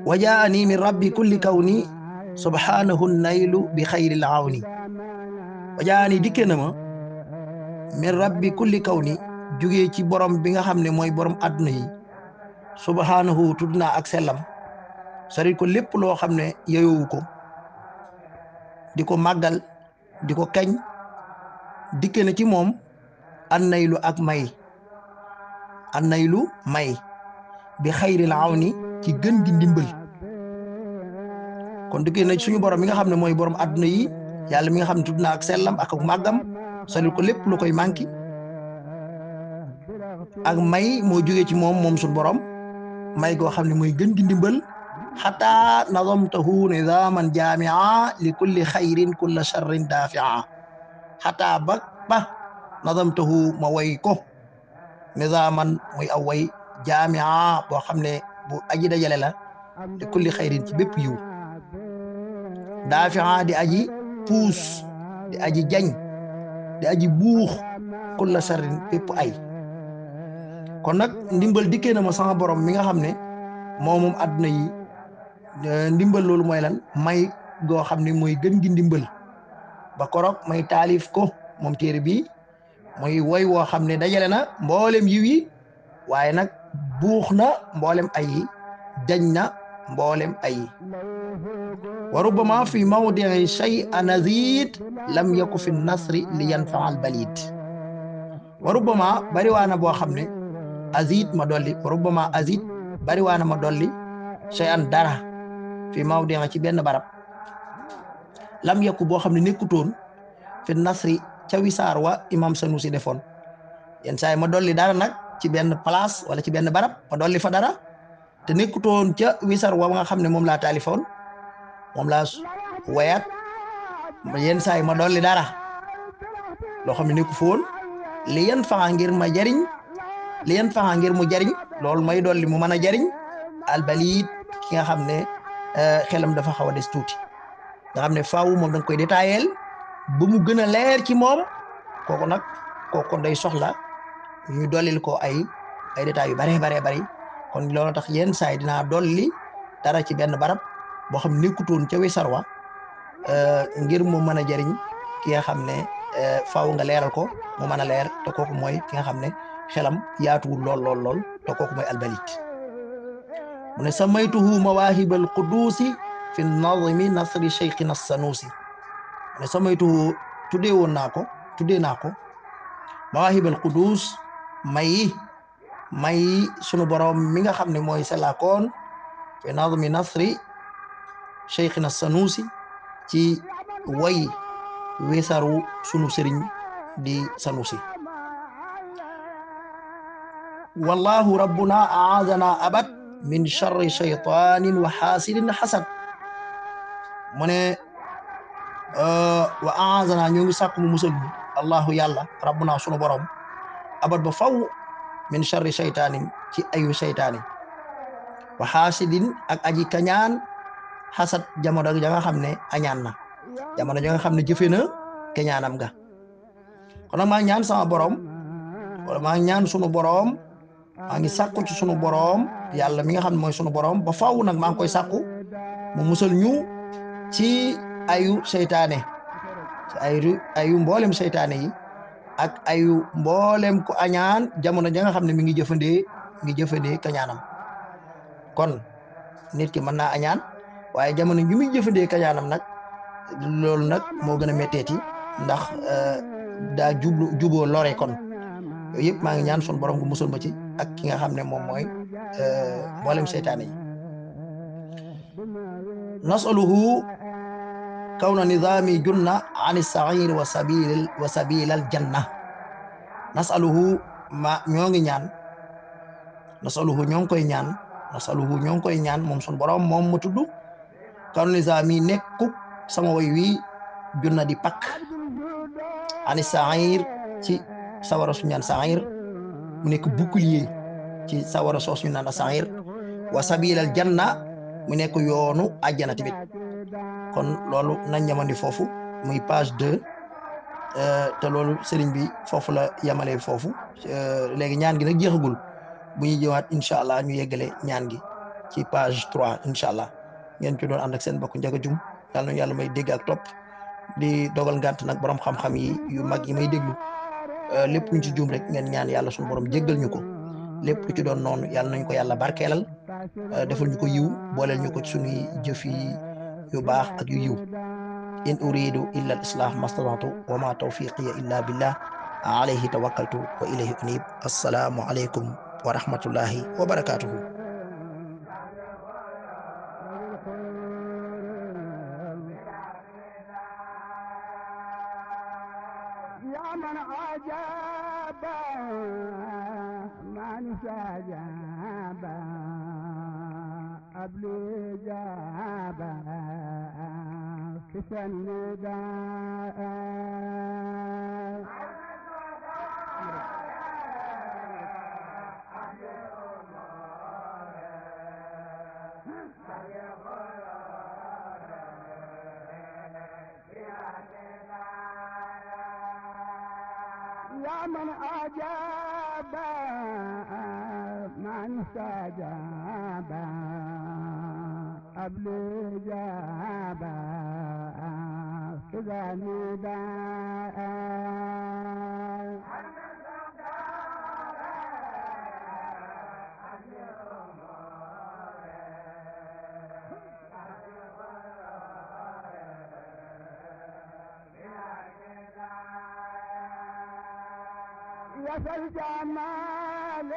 wajaani min rabbi kulli kawni subhanahu naylu bi xayril awni wajaani dikke na ma min rabbi kulli kawni jugee ci borom bi nga xam ne mooy borom àdduna yi subhanahu tudd naa ak sellam sori ko lépp loo xam ne yeyoowu ko di ko màggal di ko kañ dikke na ci moom an naylu ak may an naylu may bi xayril awni ci gën gi ndimbal kon dikkee na suñu borom mi nga xam ne mooy borom àdduna yi yàlla mi nga xam ne tudd naa ak sellam ak màggam sori ko lépp lu koy manqué ak may moo jógee ci moom suñu borom may goo xam ne mooy gën gi ndimbal xataa nazamtahu nizaman jaamia li kulli xayrin kulla charrin dafia xataa ba nazamtahu ma way ko nizaman muy aw way jaamia boo xam ne bu aji dajale la li kulli xayrin ci bépp yiw dafia di aji puus di aji jañ di aji buux kulla charrin bépp ay kon nag ndimbal dikkee na ma sama borom mi nga xam ne moom àdduna yi ndimbal loolu mooy lan may goo xam ne mooy gën gi ndimbal ba korok may taalif ko moom téere bi muy woy woo xam ne dajale na mboolem yiw yi waaye nag buux na mboolem ay yi dañ na mboolem ay yi wa rubbama fi mawdii shay'an azid lam yaku fi nasri li yanfaa al balid wa rubbama bari waana boo xam ne azid ma dolli wa rubbama azid bari waana ma dolli shay'an dara fi mawdii ci benn barab lam yakku boo xam ne nekkutoon fi nasri ca wisaar wa imam Sanusi defoon yenn saa yi ma dolli dara nag ci benn place wala ci benn barab ma dolli fa dara te nekkutoon ca wisaar wa nga xam ne moom laa taalifoon moom laa wayat yenn saa yi ma dolli dara loo xam ne nekku foon li yan faxa ngir ma jariñ li yan faxa ngir mu jariñ loolu may dolli mu mën a jariñ albalid ki nga xam ne xelam dafa xaw a des tuuti nga xam ne faaw moom da nga koy détaillé ba mu gën a leer ci moom kooku nag kooku day soxla ñu dollil ko ay détails yu bare kon loolu tax yenn saa yi dinaa dolli dara ci benn barab boo xam nekkutoon ca wisarwa ngir mu mën a jariñ ki nga xam ne faaw nga leeral ko mu mën a leer te kooku mooy ki nga xam ne xelam yaatuwul lool te kooku mooy albalit mu ne samaytuhu mawahibal qudusi fi nazmi nasri cheikhina sanusi mu ne samaytuhu tuddee naa ko mawahibal qudus may sunu borom mi nga xam ne mooy selaakoon fi nazmi nasri cheikhina sanusi ci way weesaru sunu sëriñ di sanusi wallahu rabbuna aazana abad min charri chaytanin wa xaasidin xasad mu ne wa aazana ñoo ngi sàkk mu musal ñu allahu yàlla rabbuna sunu borom abad ba faw min charri chaytanin ci ayu cheytaani wa xaasidin ak aji kañaan xasad jamono ja nga xam ne añaan na jamono ja nga xam ne jëfe na kañaanam ga kon nag maa ñaan sama borom wala maa ñaan sunu borom maa ngi sàkku ci sunu borom yàlla mi nga xam ne mooy sunu borom ba faaw nag maa ngi koy sàkku mu musal ñu ci ayu seytaane ci ayu mboolem seytaane yi ak ayu mboolem ko añaan jamono ja nga xam ne mi ngi jëfandee kañaanam kon nit ki mën naa añaan waaye jamono ji muy jëfandee kañaanam nag loolu nag moo gën a métteeti ndax daa juboo lore kon yooyu yëpp maa ngi ñaan sun borom gu musul ma ci ak ki nga xam ne moom mooy mboolem seytaane yi nasaluhu kawna nizami junna an sair wa sabilal janna nasaluhu ñoo ngi ñaan nasaluhu ñoo ngi koy ñaan moom sun borom moom ma tudd kawna nizami nekku sama way wi junna di pakk ani sair ci sawara su ñaan sair mu nekk bouclier ci sawara soos ñu naan sair wa sabilal janna mu nekk yoonu àjjana tamit kon loolu nañ ñamandi foofu muy page 2 te loolu sëriñ bi foofu la yemale foofu léegi ñaan gi nag jeexagul bu ñuy jëwaat incha allah ñu yeggale ñaan gi ci page 3 incha allah ngeen ci doon ànd ak seen bokk Njaga Jum yàlla nañu yàlla may dégg ak topp di dogal ngànt nag borom xam-xam yi yu mag yi may déglu lépp luñ ci juum rek ngeen ñaan yàlla suñu borom jéggal ñu ko lépp lu ci doon noonu yàlla nañ ko yàlla barkeelal defal ñu ko yiw booleel ñu ko ci suñuy jëf yi yu baax ak yu yiw in uridu illa al islah mastata'tu wa ma tawfiqiya illa billah alayhi tawakkaltu wa ilayhi unib assalaamu aleykum wa rahmatullahi wa barakatuhu يا من عجب من سجاب أبلي جاب كسن نداء يا من أجاب من استجاب أبلي جاب إذا نداء يا ذا الجمال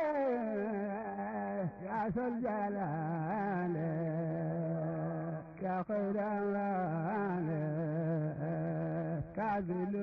يا ذا الجلال كخير كذل